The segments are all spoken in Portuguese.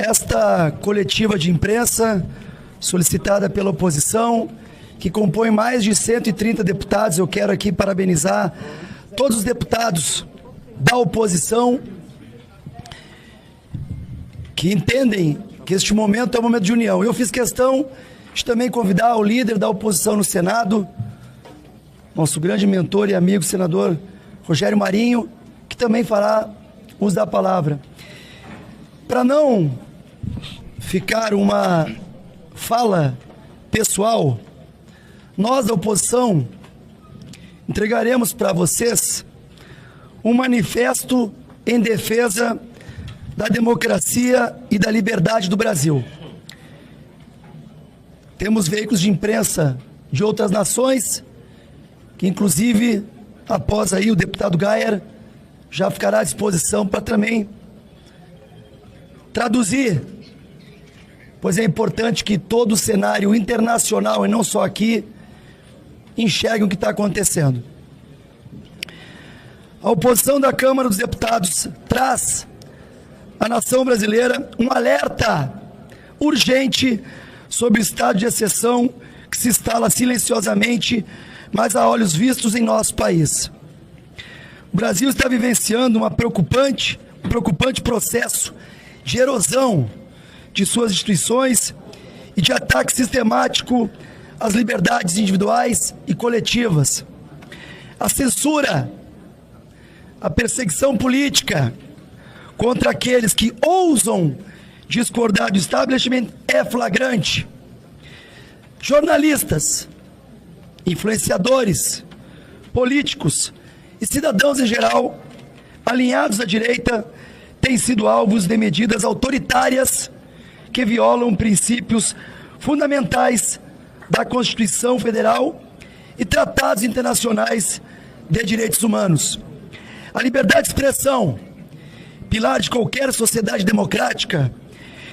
Nesta coletiva de imprensa, solicitada pela oposição, que compõe mais de 130 deputados, eu quero aqui parabenizar todos os deputados da oposição que entendem que este momento é um momento de união. Eu fiz questão de também convidar o líder da oposição no Senado, nosso grande mentor e amigo, senador Rogério Marinho, que também fará uso da palavra. Para não ficar uma fala pessoal, nós da oposição entregaremos para vocês um manifesto em defesa da democracia e da liberdade do Brasil. Temos veículos de imprensa de outras nações, que inclusive, após aí o deputado Gayer, já ficará à disposição para também traduzir, pois é importante que todo o cenário internacional, e não só aqui, enxergue o que está acontecendo. A oposição da Câmara dos Deputados traz à nação brasileira um alerta urgente sobre o estado de exceção que se instala silenciosamente, mas a olhos vistos em nosso país. O Brasil está vivenciando um preocupante processo de erosão de suas instituições e de ataque sistemático às liberdades individuais e coletivas. A censura, a perseguição política contra aqueles que ousam discordar do establishment é flagrante. Jornalistas, influenciadores, políticos e cidadãos em geral, alinhados à direita, têm sido alvos de medidas autoritárias que violam princípios fundamentais da Constituição Federal e tratados internacionais de direitos humanos. A liberdade de expressão, pilar de qualquer sociedade democrática,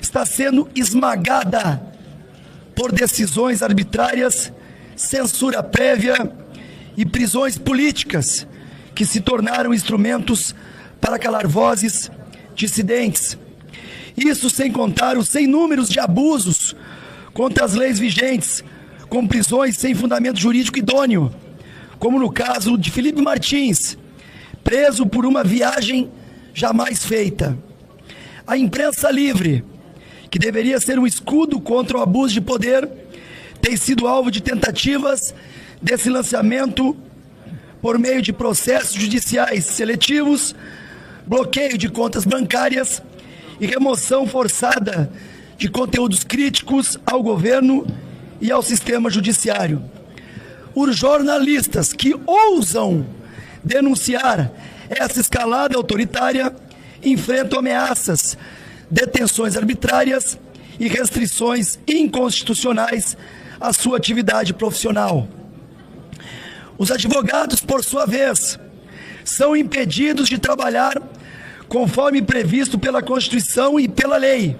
está sendo esmagada por decisões arbitrárias, censura prévia e prisões políticas que se tornaram instrumentos para calar vozes dissidentes. Isso sem contar os sem números de abusos contra as leis vigentes, com prisões sem fundamento jurídico idôneo, como no caso de Felipe Martins, preso por uma viagem jamais feita. A imprensa livre, que deveria ser um escudo contra o abuso de poder, tem sido alvo de tentativas de silenciamento por meio de processos judiciais seletivos, bloqueio de contas bancárias e remoção forçada de conteúdos críticos ao governo e ao sistema judiciário. Os jornalistas que ousam denunciar essa escalada autoritária enfrentam ameaças, detenções arbitrárias e restrições inconstitucionais à sua atividade profissional. Os advogados, por sua vez, são impedidos de trabalhar conforme previsto pela Constituição e pela lei,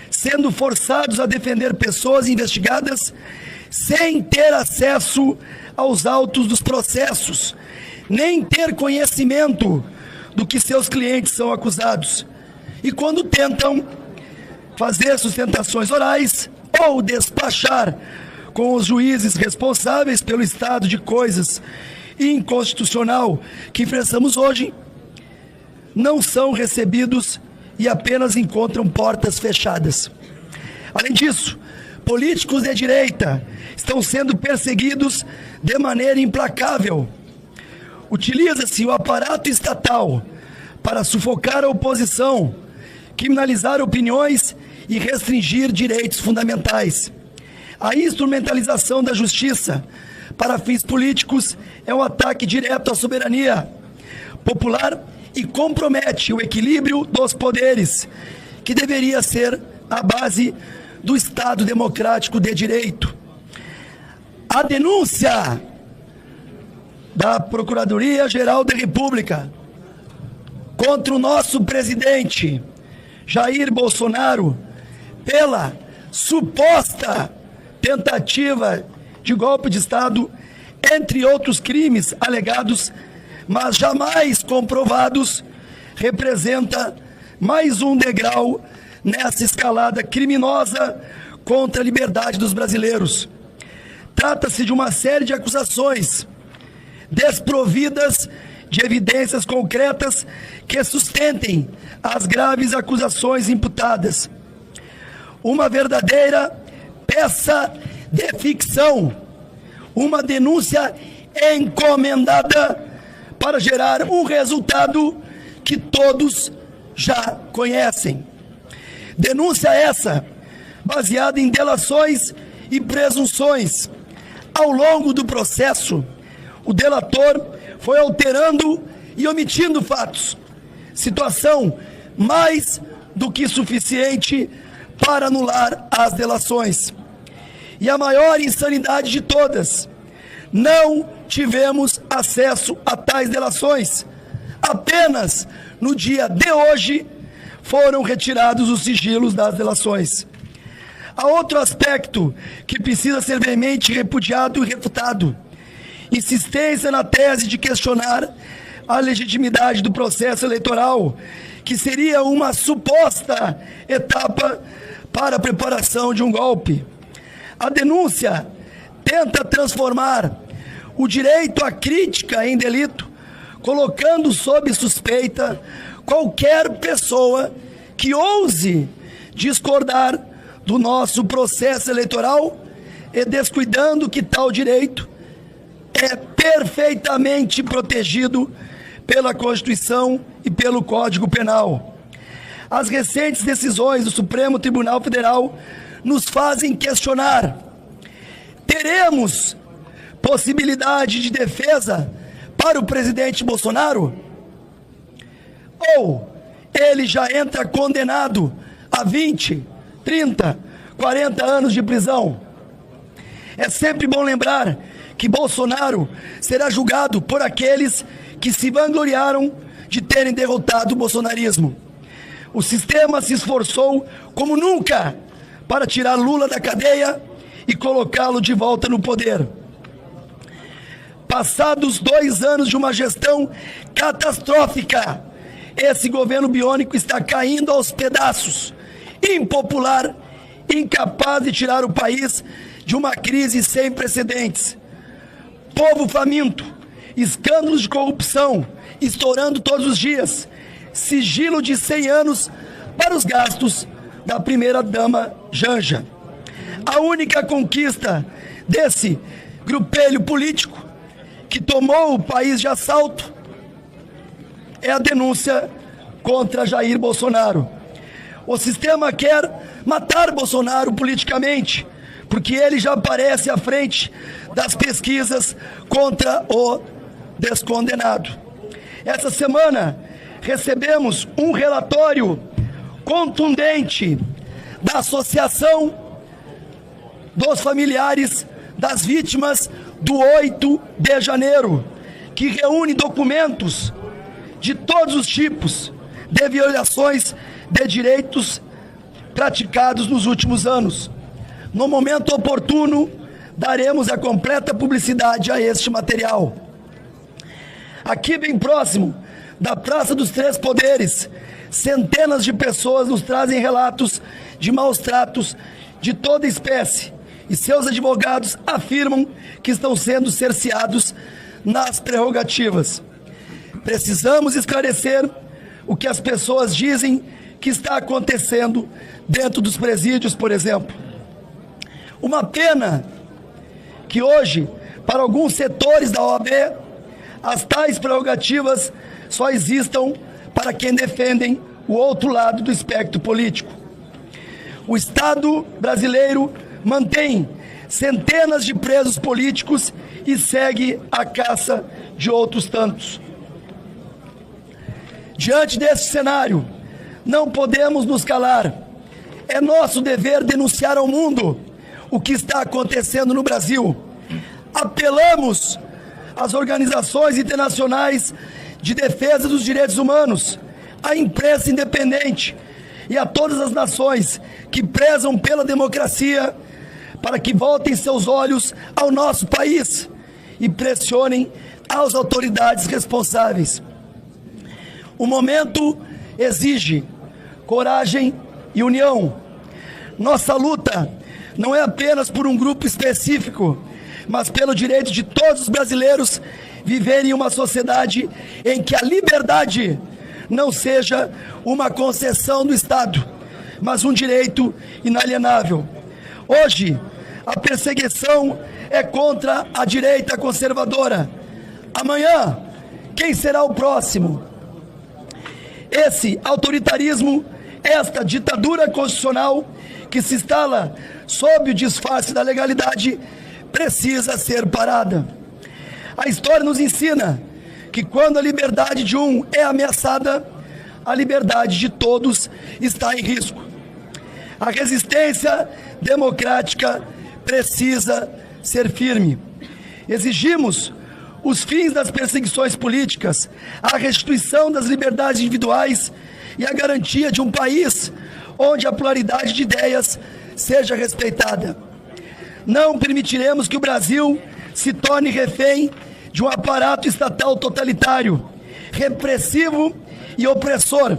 sendo forçados a defender pessoas investigadas sem ter acesso aos autos dos processos, nem ter conhecimento do que seus clientes são acusados. E quando tentam fazer sustentações orais ou despachar com os juízes responsáveis pelo estado de coisas inconstitucional que enfrentamos hoje, não são recebidos e apenas encontram portas fechadas. Além disso, políticos de direita estão sendo perseguidos de maneira implacável. Utiliza-se o aparato estatal para sufocar a oposição, criminalizar opiniões e restringir direitos fundamentais. A instrumentalização da justiça para fins políticos é um ataque direto à soberania popular e compromete o equilíbrio dos poderes, que deveria ser a base do Estado democrático de direito. A denúncia da Procuradoria-Geral da República contra o nosso presidente Jair Bolsonaro pela suposta tentativa de golpe de Estado, entre outros crimes alegados, mas jamais comprovados, representa mais um degrau nessa escalada criminosa contra a liberdade dos brasileiros. Trata-se de uma série de acusações desprovidas de evidências concretas que sustentem as graves acusações imputadas. Uma verdadeira peça de ficção, uma denúncia encomendada para gerar um resultado que todos já conhecem. Denúncia essa baseada em delações e presunções. Ao longo do processo, o delator foi alterando e omitindo fatos, situação mais do que suficiente para anular as delações. E a maior insanidade de todas, não tivemos acesso a tais delações. Apenas no dia de hoje foram retirados os sigilos das delações. Há outro aspecto que precisa ser veemente repudiado e refutado: insistência na tese de questionar a legitimidade do processo eleitoral, que seria uma suposta etapa para a preparação de um golpe. A denúncia tenta transformar o direito à crítica em delito, colocando sob suspeita qualquer pessoa que ouse discordar do nosso processo eleitoral e descuidando que tal direito é perfeitamente protegido pela Constituição e pelo Código Penal. As recentes decisões do Supremo Tribunal Federal nos fazem questionar: teremos possibilidade de defesa para o presidente Bolsonaro? Ou ele já entra condenado a 20, 30, 40 anos de prisão? É sempre bom lembrar que Bolsonaro será julgado por aqueles que se vangloriaram de terem derrotado o bolsonarismo. O sistema se esforçou como nunca para tirar Lula da cadeia e colocá-lo de volta no poder. Passados 2 anos de uma gestão catastrófica, esse governo biônico está caindo aos pedaços, impopular, incapaz de tirar o país de uma crise sem precedentes. Povo faminto, escândalos de corrupção estourando todos os dias, sigilo de 100 anos para os gastos da primeira-dama Janja. A única conquista desse grupelho político que tomou o país de assalto é a denúncia contra Jair Bolsonaro. O sistema quer matar Bolsonaro politicamente, porque ele já aparece à frente das pesquisas contra o descondenado. Essa semana recebemos um relatório contundente da Associação dos Familiares das Vítimas do 8 de janeiro, que reúne documentos de todos os tipos de violações de direitos praticados nos últimos anos. No momento oportuno, daremos a completa publicidade a este material. Aqui bem próximo da Praça dos Três Poderes, centenas de pessoas nos trazem relatos de maus tratos de toda espécie, e seus advogados afirmam que estão sendo cerceados nas prerrogativas. Precisamos esclarecer o que as pessoas dizem que está acontecendo dentro dos presídios, por exemplo. Uma pena que hoje, para alguns setores da OAB, as tais prerrogativas só existam para quem defendem o outro lado do espectro político. O Estado brasileiro mantém centenas de presos políticos e segue a caça de outros tantos. Diante desse cenário, não podemos nos calar. É nosso dever denunciar ao mundo o que está acontecendo no Brasil. Apelamos às organizações internacionais de defesa dos direitos humanos, à imprensa independente e a todas as nações que prezam pela democracia para que voltem seus olhos ao nosso país e pressionem as autoridades responsáveis. O momento exige coragem e união. Nossa luta não é apenas por um grupo específico, mas pelo direito de todos os brasileiros viverem em uma sociedade em que a liberdade não seja uma concessão do Estado, mas um direito inalienável. Hoje, a perseguição é contra a direita conservadora. Amanhã, quem será o próximo? Esse autoritarismo, esta ditadura constitucional que se instala sob o disfarce da legalidade, precisa ser parada. A história nos ensina que quando a liberdade de um é ameaçada, a liberdade de todos está em risco. A resistência democrática precisa ser firme. Exigimos os fins das perseguições políticas, a restituição das liberdades individuais e a garantia de um país onde a pluralidade de ideias seja respeitada. Não permitiremos que o Brasil se torne refém de um aparato estatal totalitário, repressivo e opressor,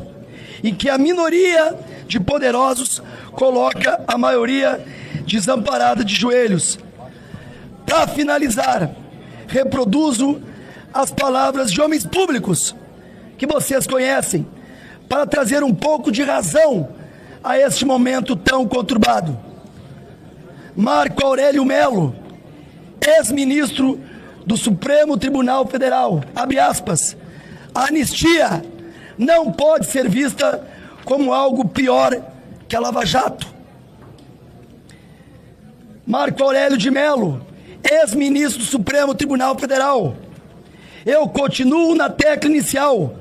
em que a minoria de poderosos coloca a maioria desamparada de joelhos. Para finalizar, reproduzo as palavras de homens públicos que vocês conhecem, para trazer um pouco de razão a este momento tão conturbado. Marco Aurélio Melo, ex-ministro do Supremo Tribunal Federal, abre aspas, a anistia não pode ser vista como algo pior que a Lava Jato. Marco Aurélio de Melo, ex-ministro do Supremo Tribunal Federal, eu continuo na tecla inicial,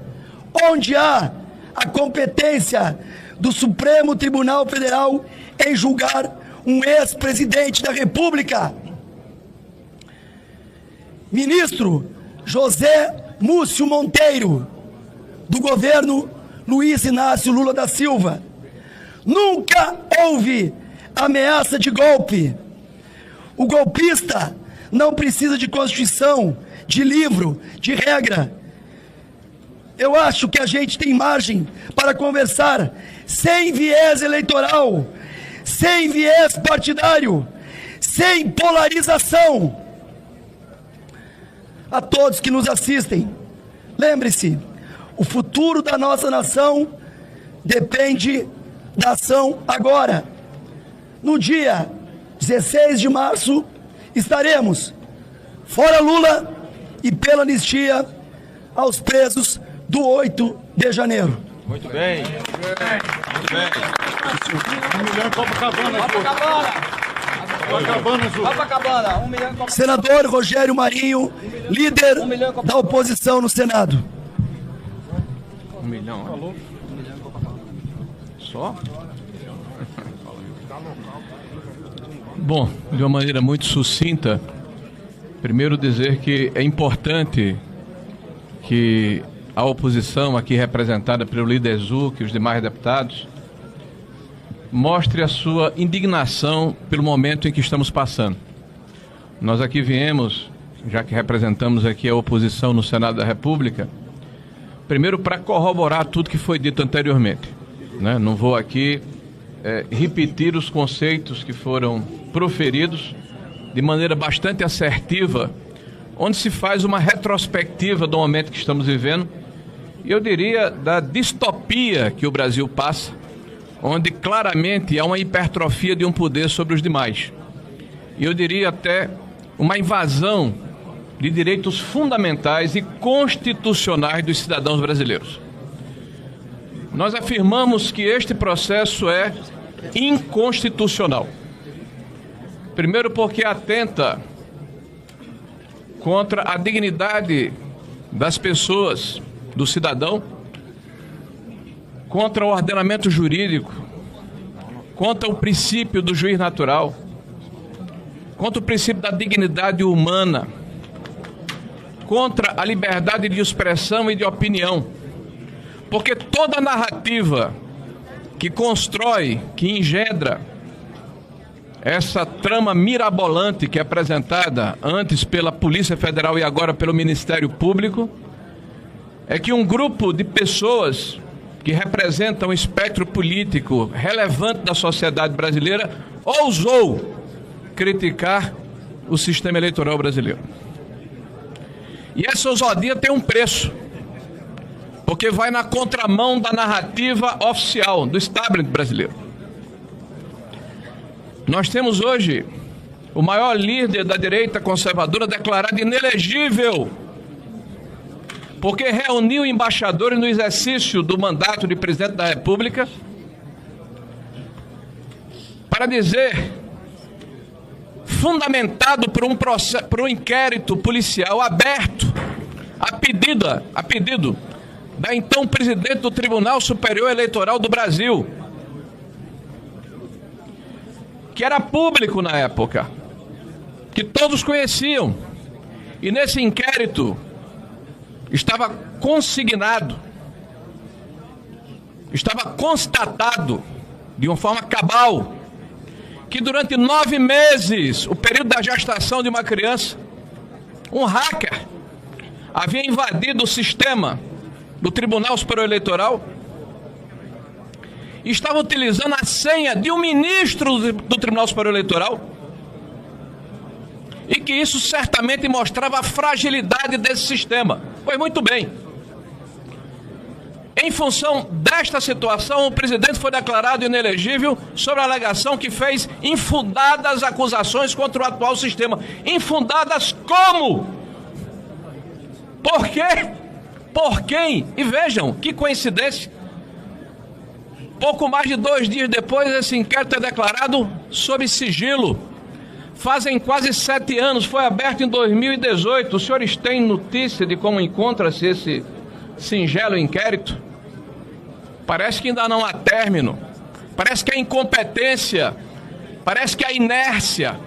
onde há a competência do Supremo Tribunal Federal em julgar um ex-presidente da República. Ministro José Múcio Monteiro, do governo Luiz Inácio Lula da Silva. Nunca houve ameaça de golpe. O golpista não precisa de Constituição, de livro, de regra. Eu acho que a gente tem margem para conversar sem viés eleitoral, sem viés partidário, sem polarização. A todos que nos assistem, lembre-se, o futuro da nossa nação depende da ação agora. No dia 16 de março, estaremos fora Lula e pela anistia aos presos do 8 de janeiro. Muito bem. Muito bem. 1 milhão em Copacabana. Copacabana, 1 milhão em Copacabana. Senador Rogério Marinho, líder da oposição no Senado. 1 milhão. Falou. Só? Bom, de uma maneira muito sucinta, primeiro dizer que é importante que a oposição aqui representada pelo líder Zuc e os demais deputados mostre a sua indignação pelo momento em que estamos passando. Nós aqui viemos, já que representamos aqui a oposição no Senado da República, primeiro para corroborar tudo que foi dito anteriormente, né? Não vou aqui repetir os conceitos que foram proferidos de maneira bastante assertiva, onde se faz uma retrospectiva do momento que estamos vivendo, e eu diria da distopia que o Brasil passa, onde claramente há uma hipertrofia de um poder sobre os demais. E eu diria até uma invasão de direitos fundamentais e constitucionais dos cidadãos brasileiros. Nós afirmamos que este processo é inconstitucional. Primeiro porque atenta contra a dignidade das pessoas, do cidadão, contra o ordenamento jurídico, contra o princípio do juiz natural, contra o princípio da dignidade humana, contra a liberdade de expressão e de opinião. Porque toda narrativa que constrói, que engendra essa trama mirabolante que é apresentada antes pela Polícia Federal e agora pelo Ministério Público, é que um grupo de pessoas que representa um espectro político relevante da sociedade brasileira, ousou criticar o sistema eleitoral brasileiro. E essa ousadia tem um preço, porque vai na contramão da narrativa oficial do establishment brasileiro. Nós temos hoje o maior líder da direita conservadora declarado inelegível, porque reuniu embaixadores no exercício do mandato de presidente da República para dizer, fundamentado por um inquérito policial aberto, a pedido da então presidente do Tribunal Superior Eleitoral do Brasil, que era público na época, que todos conheciam, e nesse inquérito estava consignado, estava constatado de uma forma cabal que durante 9 meses, o período da gestação de uma criança, um hacker havia invadido o sistema do Tribunal Superior Eleitoral e estava utilizando a senha de um ministro do Tribunal Superior Eleitoral, e que isso certamente mostrava a fragilidade desse sistema. Pois muito bem, em função desta situação, o presidente foi declarado inelegível sobre a alegação que fez infundadas acusações contra o atual sistema. Infundadas como? Por quê? Por quem? E vejam, que coincidência. Pouco mais de 2 dias depois, esse inquérito é declarado sob sigilo. Fazem quase 7 anos, foi aberto em 2018. Os senhores têm notícia de como encontra-se esse singelo inquérito? Parece que ainda não há término. Parece que a incompetência, parece que a inércia,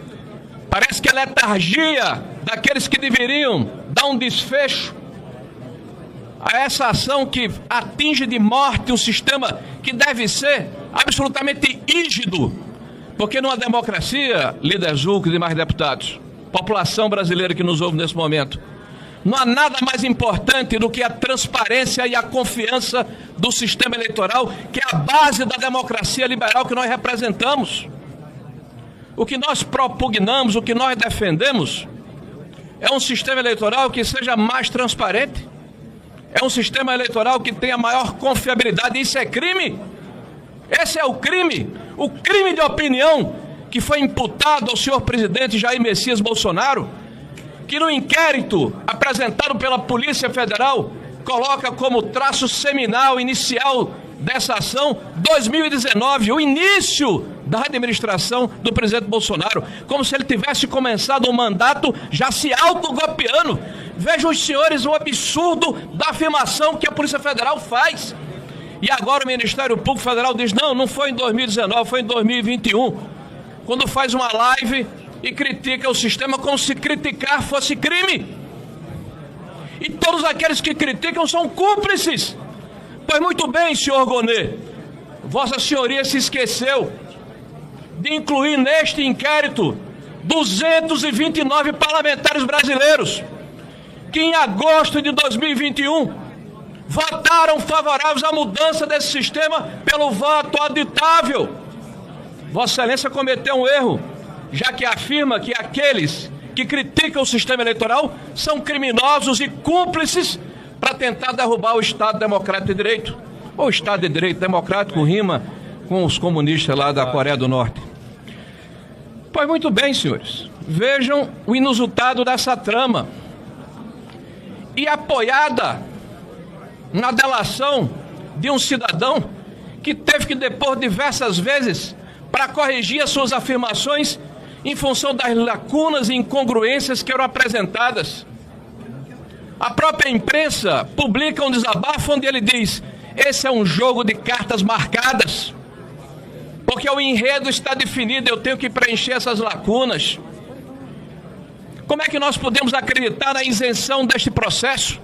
parece que a letargia daqueles que deveriam dar um desfecho a essa ação que atinge de morte um sistema que deve ser absolutamente rígido. Porque numa democracia, líder Zulco e demais deputados, população brasileira que nos ouve nesse momento, não há nada mais importante do que a transparência e a confiança do sistema eleitoral, que é a base da democracia liberal que nós representamos. O que nós propugnamos, o que nós defendemos, é um sistema eleitoral que seja mais transparente, é um sistema eleitoral que tenha maior confiabilidade. Isso é crime. Esse é o crime de opinião que foi imputado ao senhor presidente Jair Messias Bolsonaro, que no inquérito apresentado pela Polícia Federal coloca como traço seminal inicial dessa ação 2019, o início da administração do presidente Bolsonaro, como se ele tivesse começado um mandato já se autogolpeando. Vejam os senhores o absurdo da afirmação que a Polícia Federal faz. E agora o Ministério Público Federal diz, não foi em 2019, foi em 2021, quando faz uma live e critica o sistema como se criticar fosse crime. E todos aqueles que criticam são cúmplices. Pois muito bem, senhor Gonê, Vossa Senhoria se esqueceu de incluir neste inquérito 229 parlamentares brasileiros que em agosto de 2021 votaram favoráveis à mudança desse sistema pelo voto auditável. Vossa Excelência cometeu um erro, já que afirma que aqueles que criticam o sistema eleitoral são criminosos e cúmplices para tentar derrubar o Estado Democrático de Direito. O Estado de Direito Democrático rima com os comunistas lá da Coreia do Norte. Pois muito bem, senhores, vejam o inusitado dessa trama. E apoiada na delação de um cidadão que teve que depor diversas vezes para corrigir as suas afirmações em função das lacunas e incongruências que eram apresentadas. A própria imprensa publica um desabafo onde ele diz: esse é um jogo de cartas marcadas, porque o enredo está definido, eu tenho que preencher essas lacunas. Como é que nós podemos acreditar na isenção deste processo?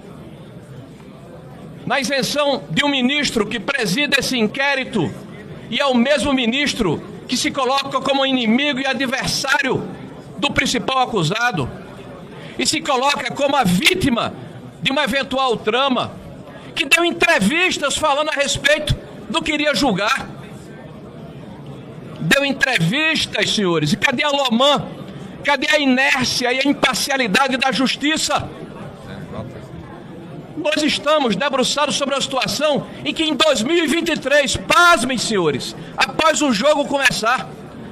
Na isenção de um ministro que preside esse inquérito e é o mesmo ministro que se coloca como inimigo e adversário do principal acusado e se coloca como a vítima de uma eventual trama que deu entrevistas falando a respeito do que iria julgar. Deu entrevistas, senhores. E cadê a Lomã? Cadê a inércia e a imparcialidade da justiça? Nós estamos debruçados sobre a situação em que em 2023, pasmem, senhores, após o jogo começar,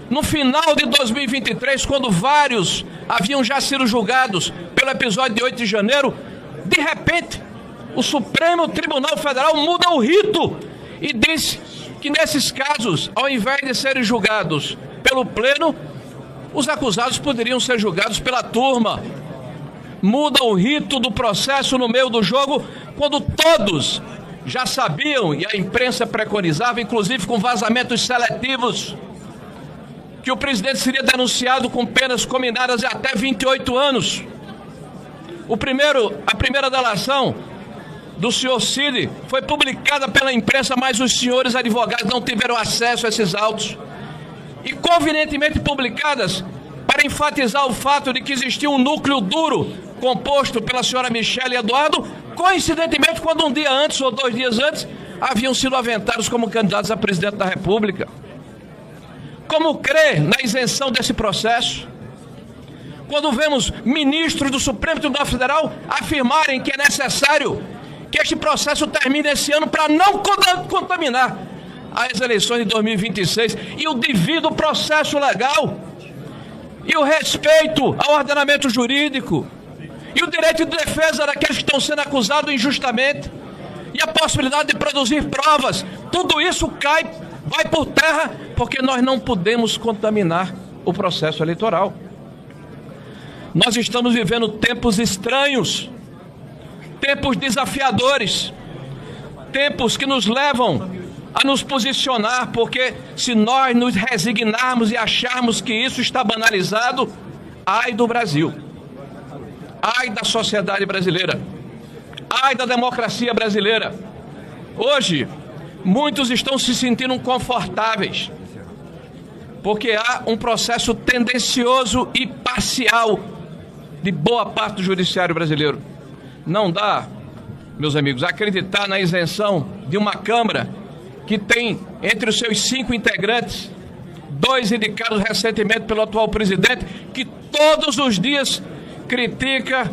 no final de 2023, quando vários haviam já sido julgados pelo episódio de 8 de janeiro, de repente, o Supremo Tribunal Federal muda o rito e diz que nesses casos, ao invés de serem julgados pelo pleno, os acusados poderiam ser julgados pela turma. Muda o rito do processo no meio do jogo, quando todos já sabiam, e a imprensa preconizava, inclusive com vazamentos seletivos, que o presidente seria denunciado com penas combinadas de até 28 anos. A primeira delação do senhor Cid foi publicada pela imprensa, mas os senhores advogados não tiveram acesso a esses autos. E convenientemente publicadas para enfatizar o fato de que existia um núcleo duro composto pela senhora Michele Eduardo, coincidentemente quando um dia antes ou 2 dias antes haviam sido aventados como candidatos a presidente da República. Como crer na isenção desse processo? Quando vemos ministros do Supremo Tribunal Federal afirmarem que é necessário que este processo termine esse ano para não contaminar as eleições de 2026 e o devido processo legal e o respeito ao ordenamento jurídico e o direito de defesa daqueles que estão sendo acusados injustamente e a possibilidade de produzir provas, tudo isso vai por terra, porque nós não podemos contaminar o processo eleitoral. Nós estamos vivendo tempos estranhos, tempos desafiadores, tempos que nos levam a nos posicionar, porque se nós nos resignarmos e acharmos que isso está banalizado, ai do Brasil, ai da sociedade brasileira, ai da democracia brasileira. Hoje, muitos estão se sentindo confortáveis, porque há um processo tendencioso e parcial de boa parte do judiciário brasileiro. Não dá, meus amigos, acreditar na isenção de uma Câmara que tem entre os seus 5 integrantes, 2 indicados recentemente pelo atual presidente, que todos os dias critica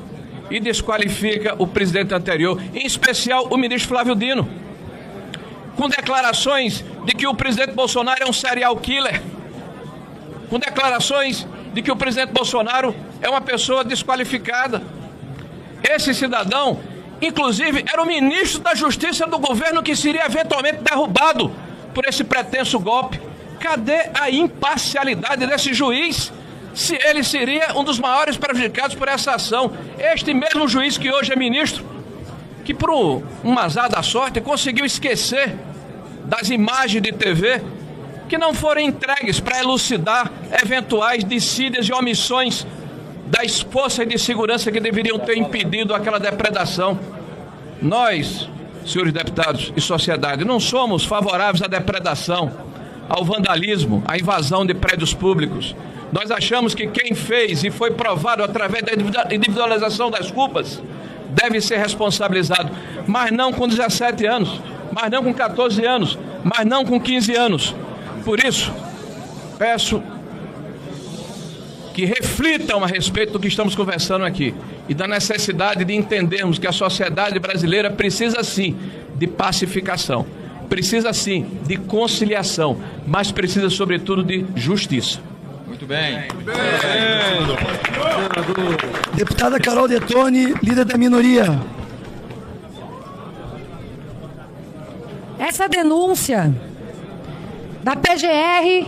e desqualifica o presidente anterior, em especial o ministro Flávio Dino, com declarações de que o presidente Bolsonaro é um serial killer, com declarações de que o presidente Bolsonaro é uma pessoa desqualificada. Esse cidadão, inclusive, era o ministro da Justiça do governo que seria eventualmente derrubado por esse pretenso golpe. Cadê a imparcialidade desse juiz, se ele seria um dos maiores prejudicados por essa ação? Este mesmo juiz que hoje é ministro, que por um azar da sorte conseguiu esquecer das imagens de TV que não foram entregues para elucidar eventuais dissídias e omissões das forças de segurança que deveriam ter impedido aquela depredação. Nós, senhores deputados e sociedade, não somos favoráveis à depredação, ao vandalismo, à invasão de prédios públicos. Nós achamos que quem fez e foi provado através da individualização das culpas deve ser responsabilizado, mas não com 17 anos, mas não com 14 anos, mas não com 15 anos. Por isso, peço que reflitam a respeito do que estamos conversando aqui e da necessidade de entendermos que a sociedade brasileira precisa sim de pacificação, precisa sim de conciliação, mas precisa sobretudo de justiça. Muito bem. Deputada Carol Detoni, líder da minoria. Essa denúncia da PGR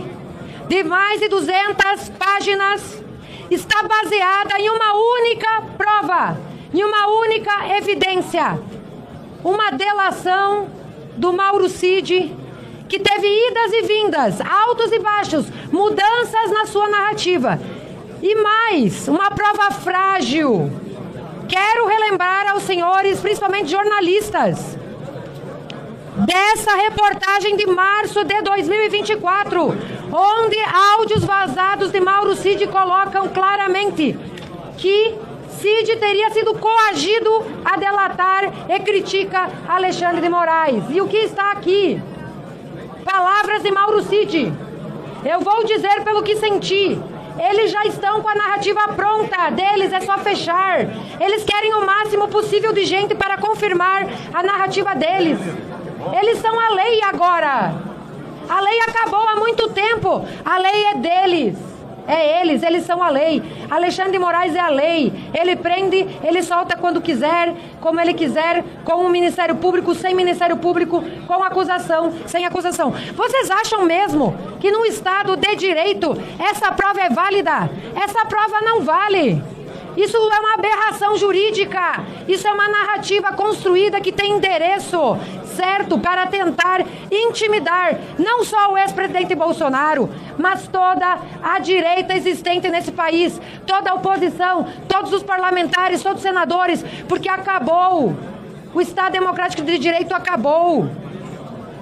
de mais de 200 páginas está baseada em uma única prova, em uma única evidência. Uma delação do Mauro Cid, que teve idas e vindas, altos e baixos, mudanças na sua narrativa. E mais, uma prova frágil. Quero relembrar aos senhores, principalmente jornalistas, dessa reportagem de março de 2024, onde áudios vazados de Mauro Cid colocam claramente que Cid teria sido coagido a delatar e critica Alexandre de Moraes. E o que está aqui? Palavras de Mauro Cid. Eu vou dizer pelo que senti. Eles já estão com a narrativa pronta deles, é só fechar. Eles querem o máximo possível de gente para confirmar a narrativa deles. Eles são a lei agora. A lei acabou há muito tempo. A lei é deles. É eles são a lei. Alexandre de Moraes é a lei. Ele prende, ele solta quando quiser, como ele quiser, com o Ministério Público, sem Ministério Público, com acusação, sem acusação. Vocês acham mesmo que num Estado de direito essa prova é válida? Essa prova não vale. Isso é uma aberração jurídica. Isso é uma narrativa construída que tem endereço certo para tentar intimidar não só o ex-presidente Bolsonaro, mas toda a direita existente nesse país, toda a oposição, todos os parlamentares, todos os senadores, porque acabou. O Estado Democrático de Direito acabou.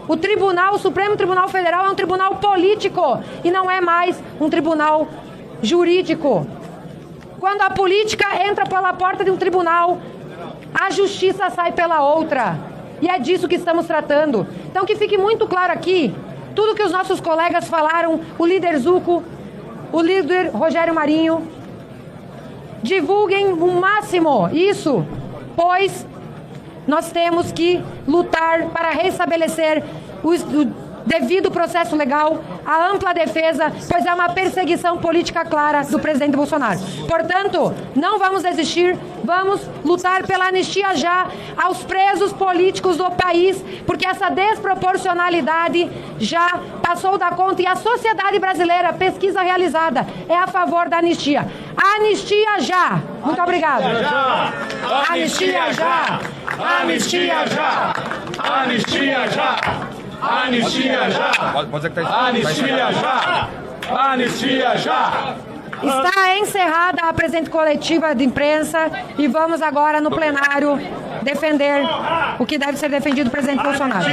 O Supremo Tribunal Federal é um tribunal político e não é mais um tribunal jurídico. Quando a política entra pela porta de um tribunal, a justiça sai pela outra. E é disso que estamos tratando. Então que fique muito claro aqui, tudo que os nossos colegas falaram, o líder Zucco, o líder Rogério Marinho, divulguem o máximo isso, pois nós temos que lutar para restabelecer o devido processo legal, a ampla defesa, pois é uma perseguição política clara do presidente Bolsonaro. Portanto, não vamos desistir, vamos lutar pela anistia já aos presos políticos do país, porque essa desproporcionalidade já passou da conta e a sociedade brasileira, pesquisa realizada, é a favor da anistia. Anistia já! Muito obrigado. Anistia já! Anistia já! Anistia já! Anistia já! Anistia já! Anistia já! Está encerrada a presente coletiva de imprensa e vamos agora no plenário defender o que deve ser defendido do presidente Bolsonaro.